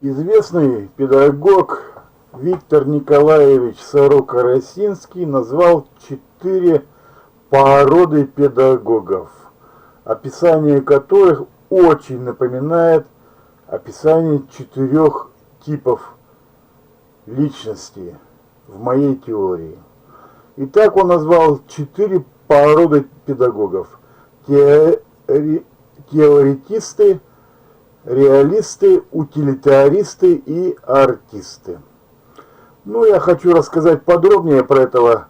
Известный педагог Виктор Николаевич Сорока-Расинский назвал 4 породы педагогов, описание которых очень напоминает описание 4 типов личности в моей теории. Итак, он назвал 4 породы педагогов: теоретисты, реалисты, утилитаристы и артисты. Ну, я хочу рассказать подробнее про этого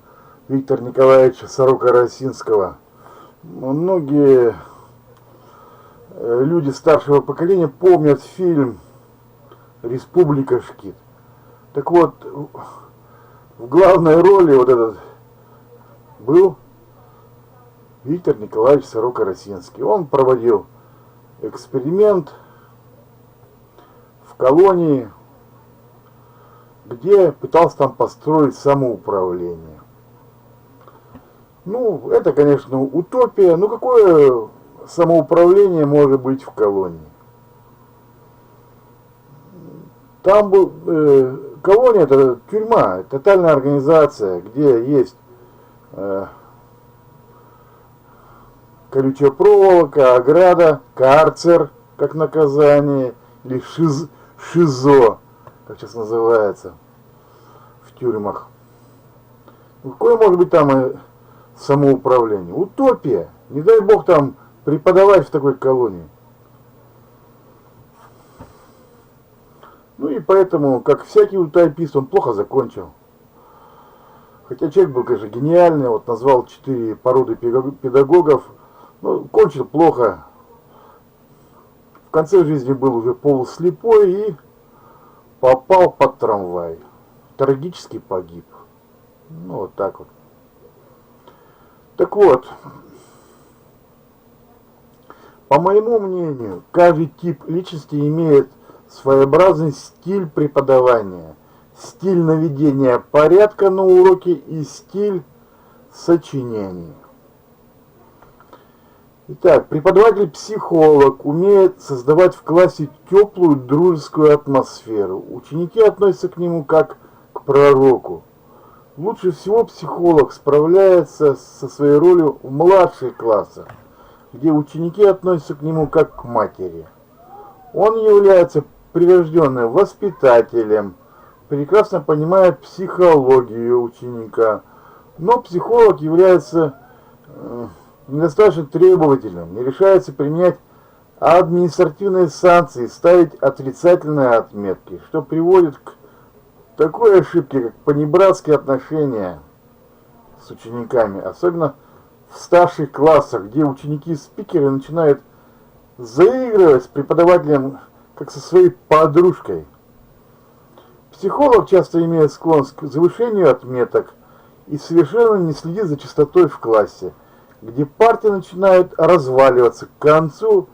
Виктора Николаевича Сорока-Расинского. Многие люди старшего поколения помнят фильм «Республика Шкит». Так вот, в главной роли вот этот был Виктор Николаевич Сорока-Расинский. Он проводил эксперимент в колонии, где пытался там построить самоуправление. Ну, это, конечно, утопия, но какое самоуправление может быть в колонии? Там был, колония — это тюрьма, тотальная организация, где есть колючая проволока, ограда, карцер, как наказание, или ШИЗО, как сейчас называется в тюрьмах. Какое может быть там самоуправление? Утопия. Не дай бог там преподавать в такой колонии. Ну и поэтому, как всякий утопист, он плохо закончил. Хотя человек был, конечно, гениальный, вот назвал 4 породы педагогов, но кончил плохо. В конце жизни был уже полуслепой и попал под трамвай. Трагически погиб. Ну, вот так вот. Так вот, по моему мнению, каждый тип личности имеет своеобразный стиль преподавания, стиль наведения порядка на уроке и стиль сочинения. Итак, преподаватель-психолог умеет создавать в классе теплую дружескую атмосферу. Ученики относятся к нему как к пророку. Лучше всего психолог справляется со своей ролью в младших классах, где ученики относятся к нему как к матери. Он является прирожденным воспитателем, прекрасно понимает психологию ученика, но психолог является недостаточно требовательным, не решается применять административные санкции, ставить отрицательные отметки, что приводит к такой ошибке, как понебратские отношения с учениками, особенно в старших классах, где ученики-спикеры начинают заигрывать с преподавателем, как со своей подружкой. Психолог часто имеет склонность к завышению отметок и совершенно не следит за чистотой в классе, где партии начинают разваливаться к концу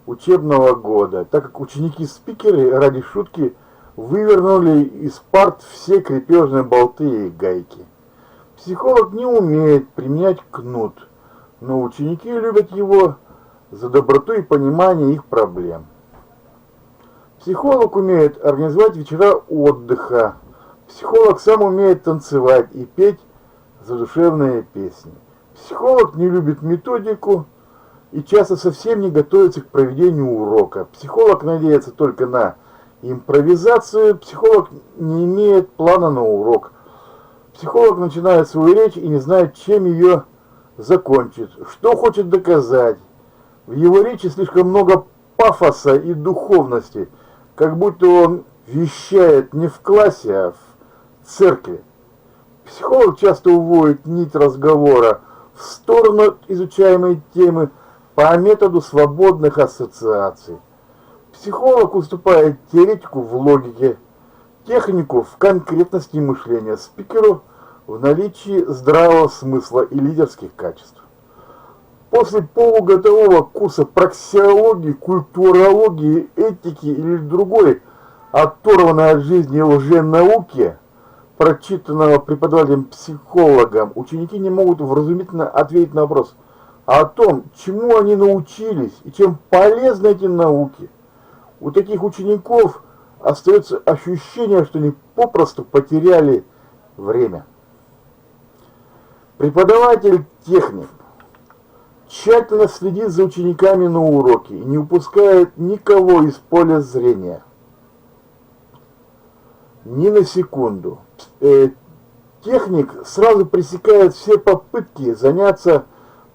учебного года, так как ученики-спикеры ради шутки вывернули из парт все крепежные болты и гайки. Психолог не умеет применять кнут, но ученики любят его за доброту и понимание их проблем. Психолог умеет организовать вечера отдыха. Психолог сам умеет танцевать и петь задушевные песни. Психолог не любит методику и часто совсем не готовится к проведению урока. Психолог надеется только на импровизацию. Психолог не имеет плана на урок. Психолог начинает свою речь и не знает, чем ее закончит, что хочет доказать. В его речи слишком много пафоса и духовности, как будто он вещает не в классе, а в церкви. Психолог часто уводит нить разговора в сторону от изучаемой темы по методу свободных ассоциаций. Психолог уступает теоретику в логике, технику в конкретности мышления, спикеру в наличии здравого смысла и лидерских качеств. После полуготового курса проксиологии, культурологии, этики или другой оторванной от жизни лженауки, прочитанного преподавателем-психологом, ученики не могут вразумительно ответить на вопрос о том, чему они научились и чем полезны эти науки. У таких учеников остается ощущение, что они попросту потеряли время. Преподаватель-техник тщательно следит за учениками на уроке и не упускает никого из поля зрения. Ни на секунду. Техник сразу пресекает все попытки заняться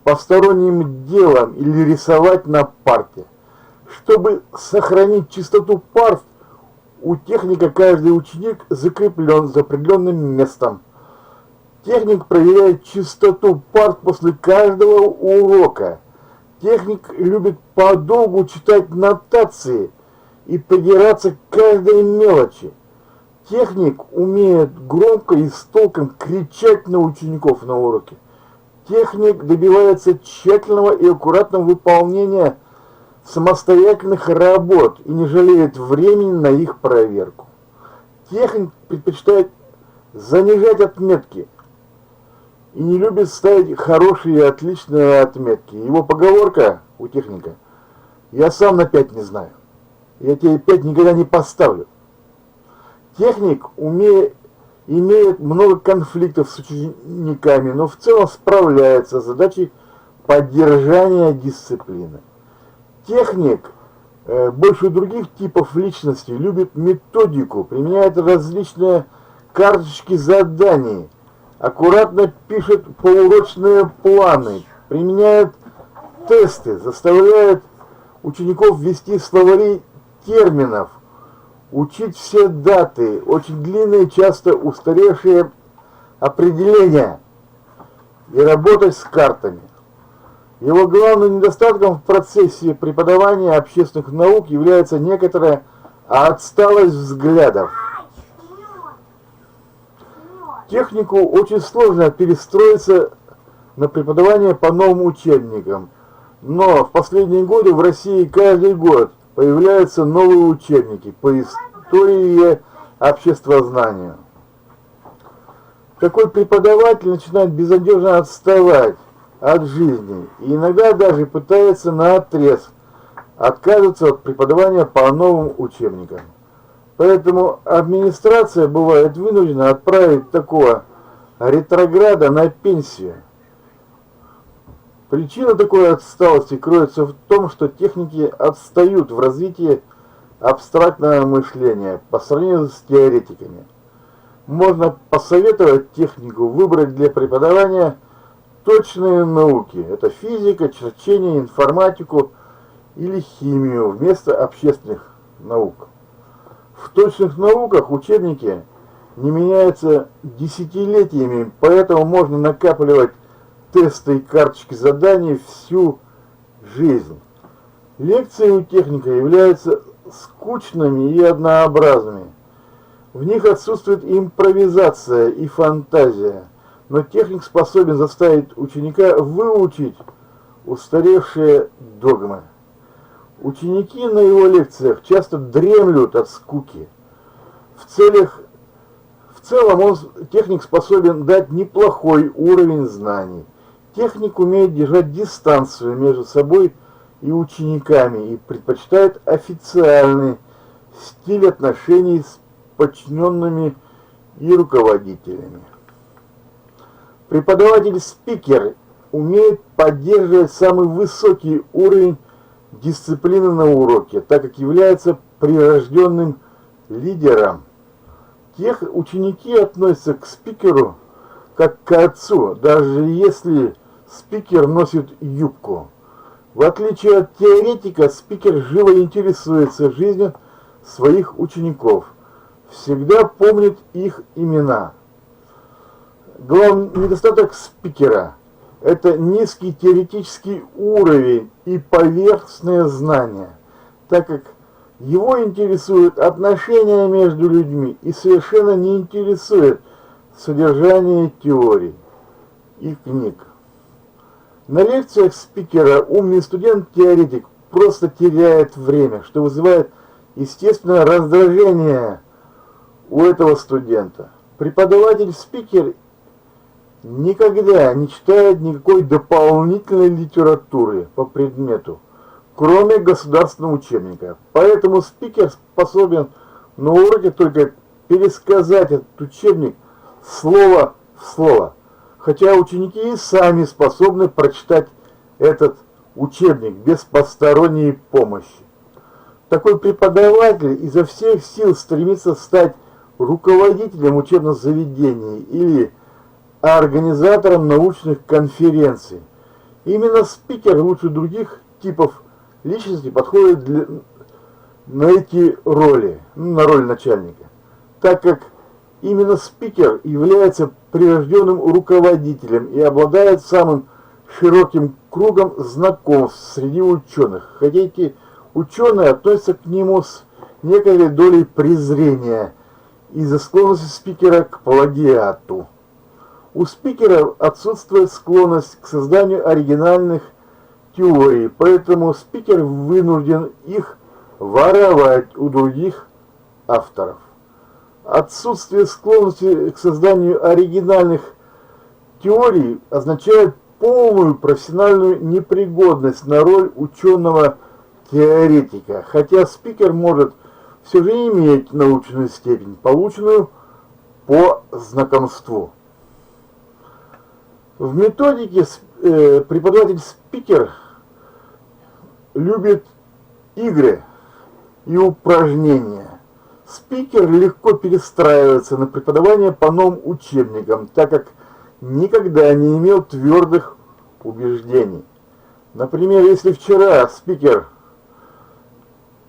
посторонним делом или рисовать на парте. Чтобы сохранить чистоту парт, у техника каждый ученик закреплен за определенным местом. Техник проверяет чистоту парт после каждого урока. Техник любит подолгу читать нотации и придираться к каждой мелочи. Техник умеет громко и с толком кричать на учеников на уроке. Техник добивается тщательного и аккуратного выполнения самостоятельных работ и не жалеет времени на их проверку. Техник предпочитает занижать отметки и не любит ставить хорошие и отличные отметки. Его поговорка у техника: «Я сам на 5 не знаю, я тебе 5 никогда не поставлю». Техник имеет много конфликтов с учениками, но в целом справляется с задачей поддержания дисциплины. Техник больше других типов личности любит методику, применяет различные карточки заданий, аккуратно пишет поурочные планы, применяет тесты, заставляет учеников ввести словари терминов, учить все даты, очень длинные, часто устаревшие определения и работать с картами. Его главным недостатком в процессе преподавания общественных наук является некоторая отсталость взглядов. Технику очень сложно перестроиться на преподавание по новым учебникам, но в последние годы в России каждый год появляются новые учебники по истории и обществознанию. Такой преподаватель начинает безнадежно отставать от жизни и иногда даже пытается наотрез отказываться от преподавания по новым учебникам. Поэтому администрация бывает вынуждена отправить такого ретрограда на пенсию. Причина такой отсталости кроется в том, что техники отстают в развитии абстрактного мышления по сравнению с теоретиками. Можно посоветовать технику выбрать для преподавания точные науки. Это физика, черчение, информатику или химию вместо общественных наук. В точных науках учебники не меняются десятилетиями, поэтому можно накапливать тесты и карточки заданий всю жизнь. Лекции у техника являются скучными и однообразными. В них отсутствует импровизация и фантазия, но техник способен заставить ученика выучить устаревшие догмы. Ученики на его лекциях часто дремлют от скуки. В целом техник способен дать неплохой уровень знаний. Техник умеет держать дистанцию между собой и учениками и предпочитает официальный стиль отношений с подчиненными и руководителями. Преподаватель-спикер умеет поддерживать самый высокий уровень дисциплины на уроке, так как является прирожденным лидером. Ученики относятся к спикеру как к отцу, даже если спикер носит юбку. В отличие от теоретика, спикер живо интересуется жизнью своих учеников, всегда помнит их имена. Главный недостаток спикера – это низкий теоретический уровень и поверхностное знание, так как его интересуют отношения между людьми и совершенно не интересует содержание теорий и книг. На лекциях спикера умный студент-теоретик просто теряет время, что вызывает естественное раздражение у этого студента. Преподаватель-спикер никогда не читает никакой дополнительной литературы по предмету, кроме государственного учебника. Поэтому спикер способен На уроке только пересказать этот учебник слово в слово, хотя ученики и сами способны прочитать этот учебник без посторонней помощи. Такой преподаватель изо всех сил стремится стать руководителем учебного заведения или организатором научных конференций. Именно спикер лучше других типов личности подходит на эти роли, на роль начальника, так как именно спикер является прирожденным руководителем и обладает самым широким кругом знакомств среди ученых, хотя эти ученые относятся к нему с некой долей презрения из-за склонности спикера к плагиату. У спикера отсутствует склонность к созданию оригинальных теорий, поэтому спикер вынужден их воровать у других авторов. Отсутствие склонности к созданию оригинальных теорий означает полную профессиональную непригодность на роль ученого-теоретика, хотя спикер может все же иметь научную степень, полученную по знакомству. В методике преподаватель-спикер любит игры и упражнения. Спикер легко перестраивается на преподавание по новым учебникам, так как никогда не имел твердых убеждений. Например, если вчера спикер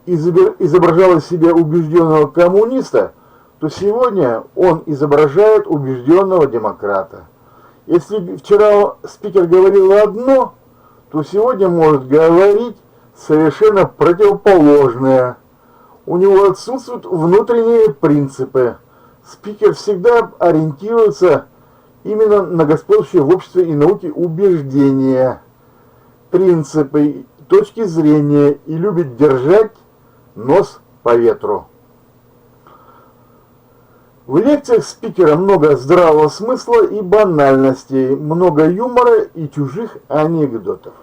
изображал из себя убежденного коммуниста, то сегодня он изображает убежденного демократа. Если вчера спикер говорил одно, то сегодня может говорить совершенно противоположное. У него отсутствуют внутренние принципы. Спикер всегда ориентируется именно на господствующие в обществе и науке убеждения, принципы, точки зрения и любит держать нос по ветру. В лекциях спикера много здравого смысла и банальностей, много юмора и чужих анекдотов.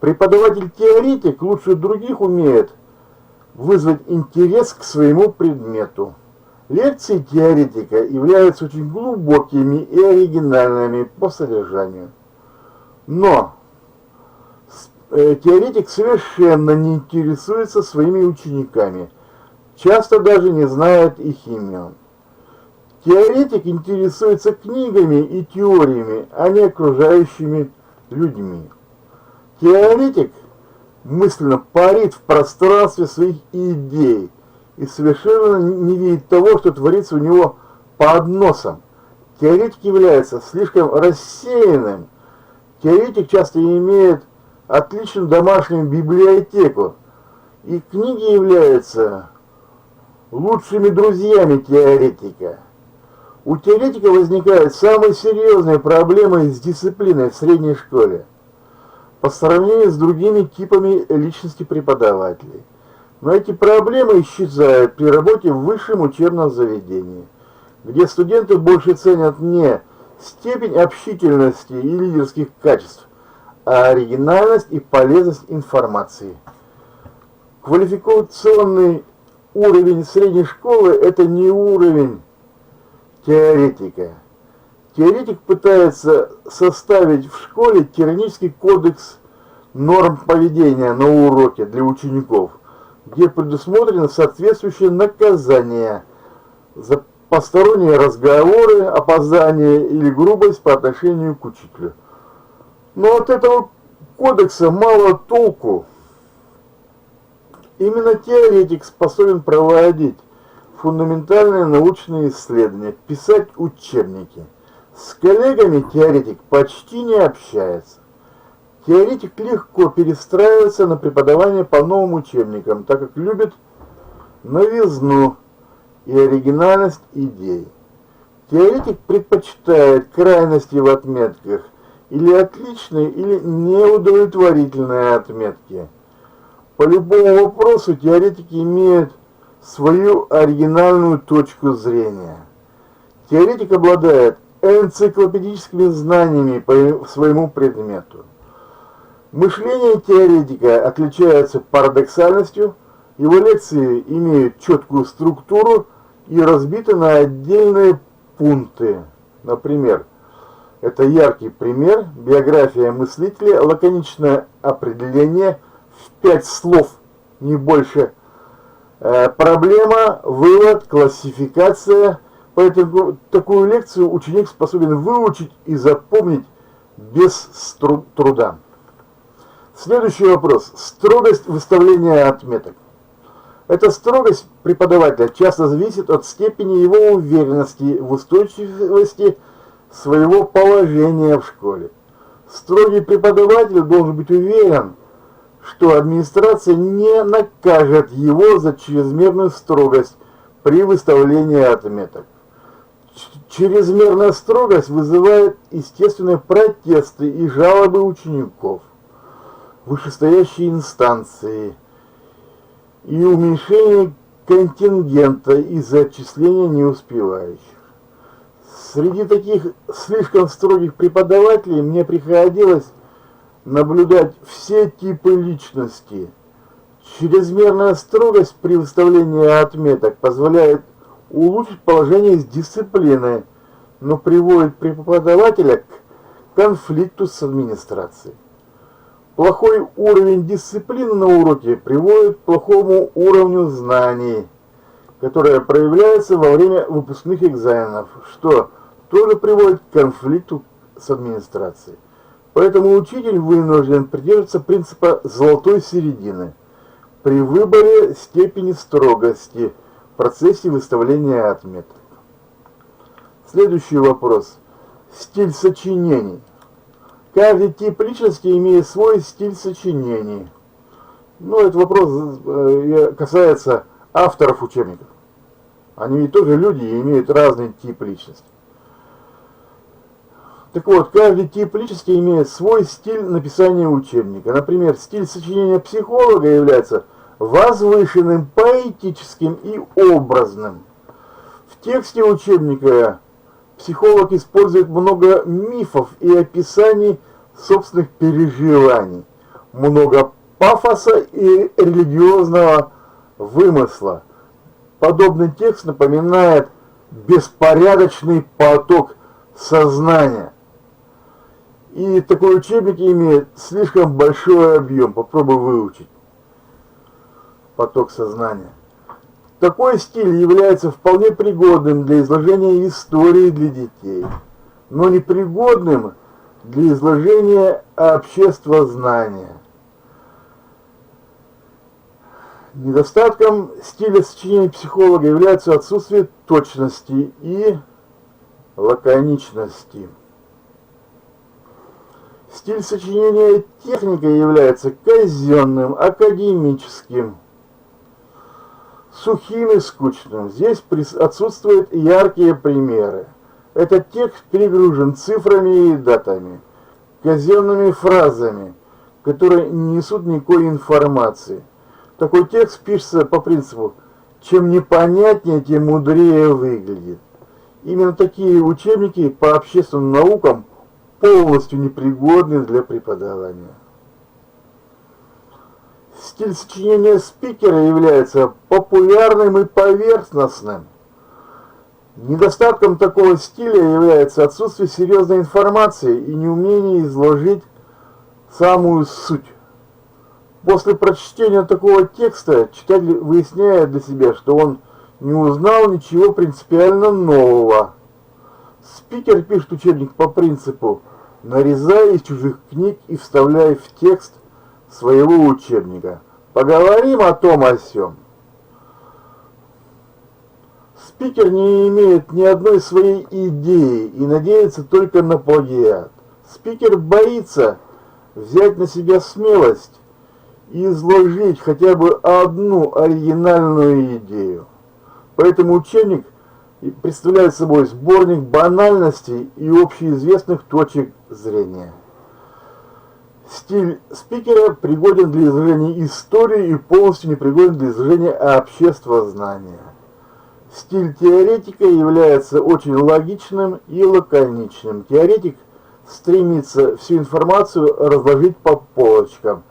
Преподаватель-теоретик лучше других умеет вызвать интерес к своему предмету. Лекции теоретика являются очень глубокими и оригинальными по содержанию. Но теоретик совершенно не интересуется своими учениками, часто даже не знает их имен. Теоретик интересуется книгами и теориями, а не окружающими людьми. Теоретик мысленно парит в пространстве своих идей и совершенно не видит того, что творится у него под носом. Теоретик является слишком рассеянным. Теоретик часто имеет отличную домашнюю библиотеку, и книги являются лучшими друзьями теоретика. У теоретика возникают самые серьезные проблемы с дисциплиной в средней школе по сравнению с другими типами личности преподавателей. Но эти проблемы исчезают при работе в высшем учебном заведении, где студенты больше ценят не степень общительности и лидерских качеств, а оригинальность и полезность информации. Квалификационный уровень средней школы – это не уровень теоретика. Теоретик пытается составить в школе тиранический кодекс норм поведения на уроке для учеников, где предусмотрено соответствующее наказание за посторонние разговоры, опоздание или грубость по отношению к учителю. Но от этого кодекса мало толку. Именно теоретик способен проводить фундаментальные научные исследования, писать учебники. С коллегами теоретик почти не общается. Теоретик легко перестраивается на преподавание по новым учебникам, так как любит новизну и оригинальность идей. Теоретик предпочитает крайности в отметках, или отличные, или неудовлетворительные отметки. По любому вопросу теоретики имеют свою оригинальную точку зрения. Теоретик обладает энциклопедическими знаниями по своему предмету. Мышление теоретика отличается парадоксальностью, Его лекции имеют четкую структуру и разбиты на отдельные пункты. Например, это яркий пример, биография мыслителя, лаконичное определение в 5 слов, не больше, проблема, вывод, классификация. Поэтому такую лекцию ученик способен выучить и запомнить без труда. Следующий вопрос. Строгость выставления отметок. Эта строгость преподавателя часто зависит от степени его уверенности в устойчивости своего положения в школе. Строгий преподаватель должен быть уверен, что администрация не накажет его за чрезмерную строгость при выставлении отметок. Чрезмерная строгость вызывает естественные протесты и жалобы учеников, вышестоящие инстанции и уменьшение контингента из-за отчисления неуспевающих. Среди таких слишком строгих преподавателей мне приходилось наблюдать все типы личности. Чрезмерная строгость при выставлении отметок позволяет улучшить положение с дисциплиной, но приводит преподавателя к конфликту с администрацией. Плохой уровень дисциплины на уроке приводит к плохому уровню знаний, которое проявляется во время выпускных экзаменов, что тоже приводит к конфликту с администрацией. Поэтому учитель вынужден придерживаться принципа золотой середины при выборе степени строгости в процессе выставления отметок. Следующий вопрос. Стиль сочинений. Каждый тип личности имеет свой стиль сочинений. Но этот вопрос касается авторов учебников. Они ведь тоже люди и имеют разный тип личности. Так вот, каждый тип личности имеет свой стиль написания учебника. Например, стиль сочинения психолога является возвышенным, поэтическим и образным. В тексте учебника психолог использует много мифов и описаний собственных переживаний, много пафоса и религиозного вымысла. Подобный текст напоминает беспорядочный поток сознания. И такой учебник имеет слишком большой объем. Попробуй выучить. Поток сознания. Такой стиль является вполне пригодным для изложения истории для детей, но непригодным для изложения обществознания. Недостатком стиля сочинения психолога является отсутствие точности и лаконичности. Стиль сочинения техника является казенным, академическим, сухим и скучным. Здесь отсутствуют яркие примеры. Этот текст перегружен цифрами и датами, казенными фразами, которые не несут никакой информации. Такой текст пишется по принципу «чем непонятнее, тем мудрее выглядит». Именно такие учебники по общественным наукам полностью непригодны для преподавания. Стиль сочинения спикера является популярным и поверхностным. Недостатком такого стиля является отсутствие серьезной информации и неумение изложить самую суть. После прочтения такого текста читатель выясняет для себя, что он не узнал ничего принципиально нового. Спикер пишет учебник по принципу «нарезай из чужих книг и вставляй в текст своего учебника». Поговорим о том о сём. Спикер не имеет ни одной своей идеи и надеется только на плагиат. Спикер боится взять на себя смелость и изложить хотя бы одну оригинальную идею. Поэтому учебник представляет собой сборник банальностей и общеизвестных точек зрения. Стиль спикера пригоден для изложения истории и полностью непригоден для изложения обществознания. Стиль теоретика является очень логичным и лаконичным. Теоретик стремится всю информацию разложить по полочкам.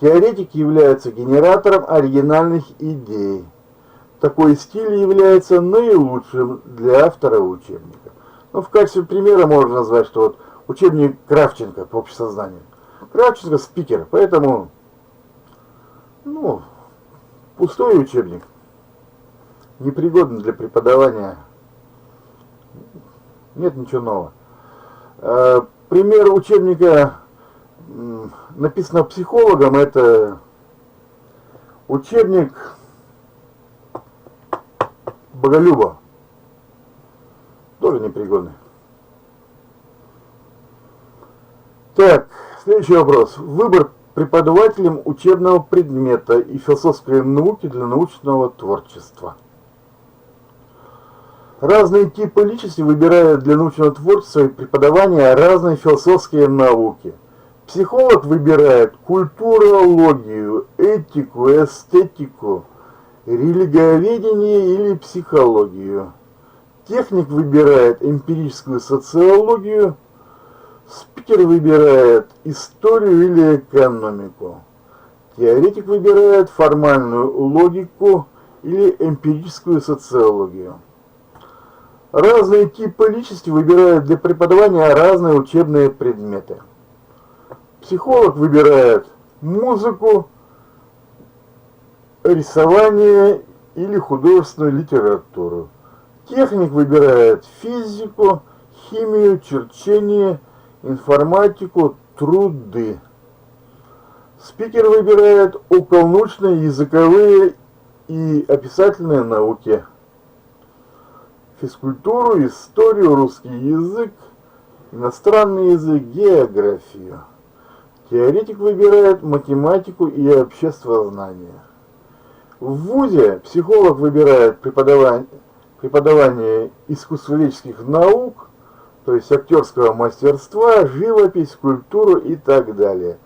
Теоретик является генератором оригинальных идей. Такой стиль является наилучшим для автора учебника. Ну, в качестве примера можно назвать, что вот учебник Кравченко по общесознанию. Кравченко спикер, поэтому, ну, пустой учебник, непригодный для преподавания, нет ничего нового. Пример учебника, написанного психологом, это учебник Боголюба, тоже непригодный. Так, следующий вопрос. Выбор преподавателем учебного предмета и философской науки для научного творчества. Разные типы личности выбирают для научного творчества и преподавания разные философские науки. Психолог выбирает культурологию, этику, эстетику, религиоведение или психологию. Техник выбирает эмпирическую социологию, спикер выбирает историю или экономику. Теоретик выбирает формальную логику или эмпирическую социологию. Разные типы личности выбирают для преподавания разные учебные предметы. Психолог выбирает музыку, рисование или художественную литературу. Техник выбирает физику, химию, черчение, информатику, труды. Спикер выбирает околонаучные, языковые и описательные науки. Физкультуру, историю, русский язык, иностранный язык, географию. Теоретик выбирает математику и обществознание. В ВУЗе психолог выбирает преподавание искусствоведческих наук, то есть актерского мастерства, живопись, культуру и так далее.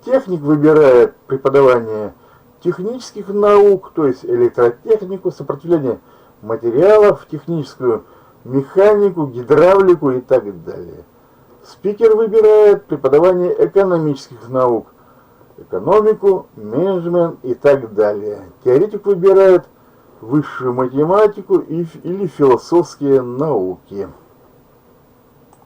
Техник выбирает преподавание технических наук, то есть электротехнику, сопротивление материалов, техническую механику, гидравлику и так далее. Спикер выбирает преподавание экономических наук, экономику, менеджмент и так далее. Теоретик выбирает высшую математику или философские науки.